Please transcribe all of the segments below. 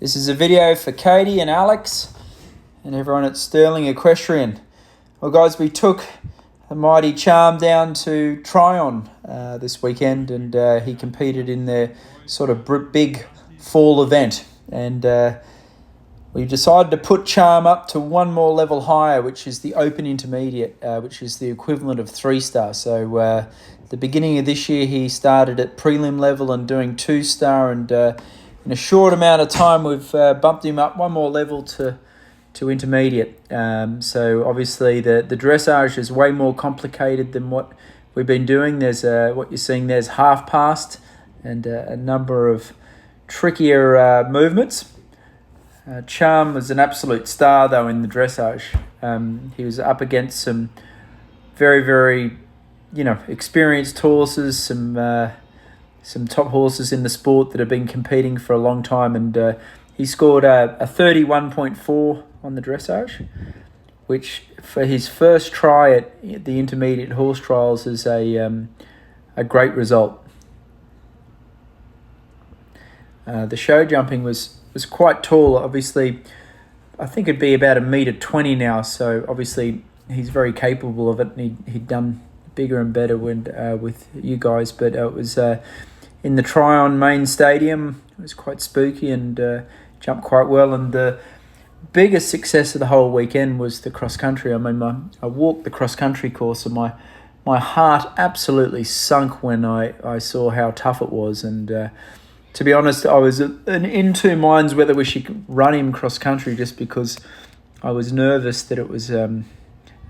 This is a video for Katie and Alex and everyone at Sterling Equestrian. Well guys, we took the mighty Charm down to Tryon this weekend, and he competed in their sort of big fall event, and we decided to put Charm up to one more level higher, which is the Open Intermediate, which is the equivalent of 3-star. So the beginning of this year he started at prelim level and doing 2-star, and in a short amount of time we've bumped him up one more level to intermediate. So obviously the dressage is way more complicated than what we've been doing. There's what you're seeing there's half past and a number of trickier movements. Charm was an absolute star though in the dressage. He was up against some very, very, experienced horses, some top horses in the sport that have been competing for a long time, and he scored a 31.4 on the dressage, which for his first try at the intermediate horse trials is a great result. The show jumping was quite tall. Obviously, I think it'd be about 1.20 m now, so obviously he's very capable of it, and he'd done bigger and better with you guys, but it was in the Tryon main stadium. It was quite spooky and jumped quite well, and the biggest success of the whole weekend was the cross country. I mean, I walked the cross country course, and my heart absolutely sunk when I saw how tough it was, and to be honest, I was in two minds whether we should run him cross country, just because I was nervous that it was a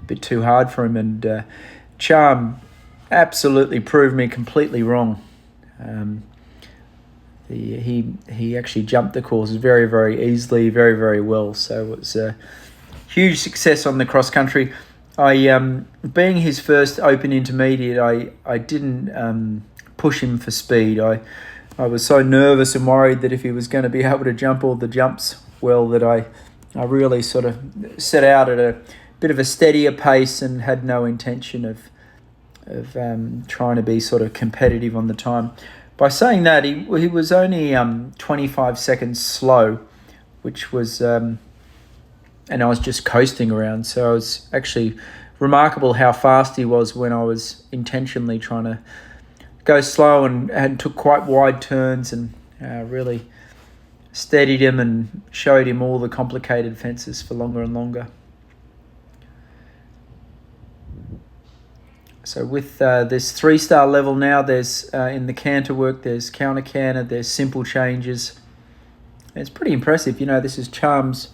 bit too hard for him, and Charm absolutely proved me completely wrong. He actually jumped the course very, very easily, very, very well. So it was a huge success on the cross country. Being his first Open Intermediate, I didn't push him for speed. I was so nervous and worried that if he was going to be able to jump all the jumps well, that I really sort of set out at a bit of a steadier pace and had no intention of trying to be sort of competitive on the time. By saying that, he was only 25 seconds slow, which was, and I was just coasting around. So it was actually remarkable how fast he was when I was intentionally trying to go slow, and took quite wide turns, and really steadied him and showed him all the complicated fences for longer and longer. So with this 3-star level now, there's in the canter work, there's counter canter, there's simple changes. It's pretty impressive. This is Charm's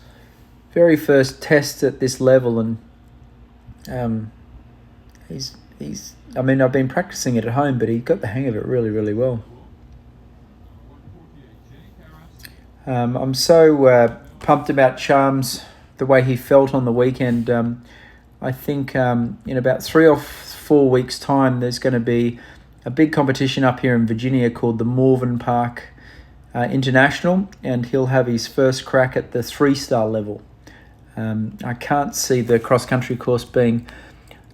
very first test at this level, and he's. I mean, I've been practicing it at home, but he got the hang of it really, really well. I'm so pumped about the way he felt on the weekend. I think in about 3 or 4 weeks' time, there's going to be a big competition up here in Virginia called the Morven Park International, and he'll have his first crack at the 3-star level. I can't see the cross-country course being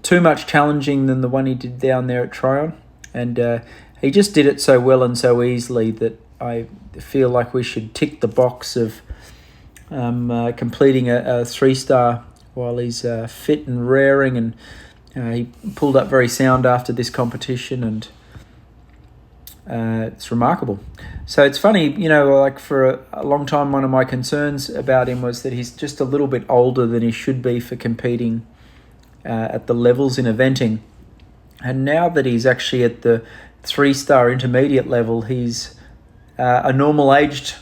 too much challenging than the one he did down there at Tryon, and he just did it so well and so easily that I feel like we should tick the box of completing a 3-star while he's fit and raring, and he pulled up very sound after this competition, and it's remarkable. So it's funny, like for a long time, one of my concerns about him was that he's just a little bit older than he should be for competing at the levels in eventing. And now that he's actually at the 3-star intermediate level, he's a normal aged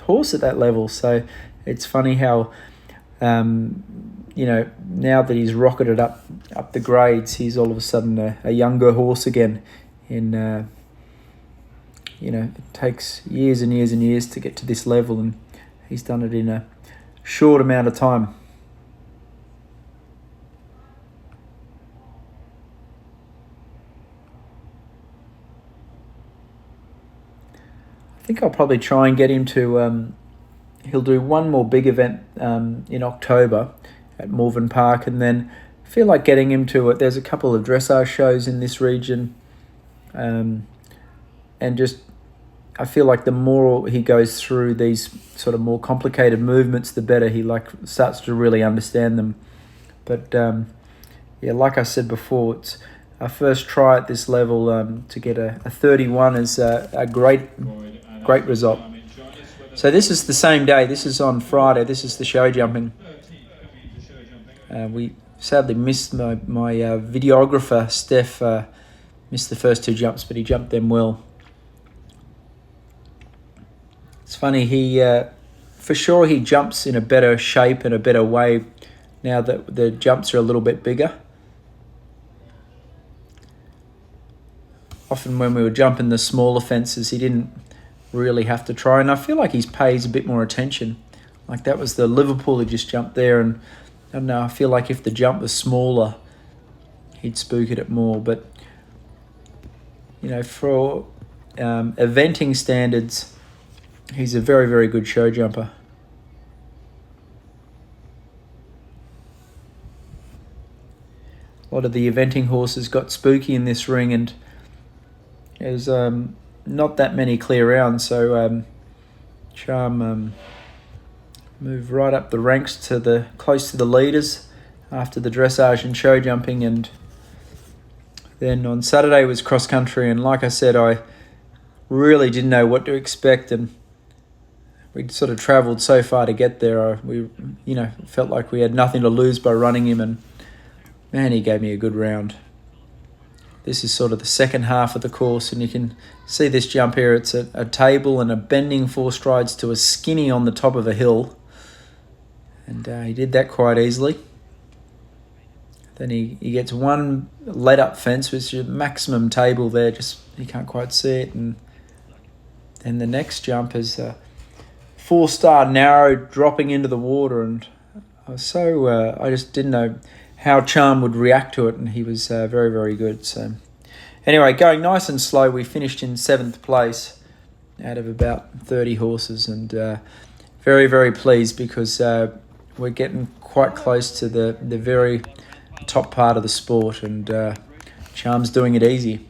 horse at that level. So it's funny how now that he's rocketed up the grades, he's all of a sudden a younger horse again. It takes years and years and years to get to this level, and he's done it in a short amount of time. I think I'll probably try and get him to he'll do one more big event in October at Morven Park, and then I feel like getting him to it. There's a couple of dressage shows in this region, and just I feel like the more he goes through these sort of more complicated movements, the better he starts to really understand them. But yeah, like I said before, it's our first try at this level. To get a 31 is a great result. So this is the same day. This is on Friday. This is the show jumping. We sadly missed my videographer, Steph, missed the first 2 jumps, but he jumped them well. It's funny, for sure he jumps in a better shape and a better way now that the jumps are a little bit bigger. Often when we were jumping the smaller fences, he didn't really have to try, and I feel like he pays a bit more attention. Like that was the Liverpool, he just jumped there, and I don't know, I feel like if the jump was smaller, he'd spook at it more. But, for eventing standards, he's a very, very good show jumper. A lot of the eventing horses got spooky in this ring, and there's not that many clear rounds, so Charm moved right up the ranks to close to the leaders after the dressage and show jumping. And then on Saturday was cross country, and like I said, I really didn't know what to expect, and we'd sort of travelled so far to get there. We felt like we had nothing to lose by running him, and man, he gave me a good round. This is sort of the second half of the course, and you can see this jump here. It's a table and a bending 4 strides to a skinny on the top of a hill, and he did that quite easily. Then he gets 1 let-up fence, which is a maximum table there, just you can't quite see it, and then the next jump is a 4-star narrow dropping into the water, and I just didn't know how Charm would react to it, and he was very, very good. So anyway, going nice and slow, we finished in 7th place out of about 30 horses, and very, very pleased because we're getting quite close to the very top part of the sport, and Charm's doing it easy.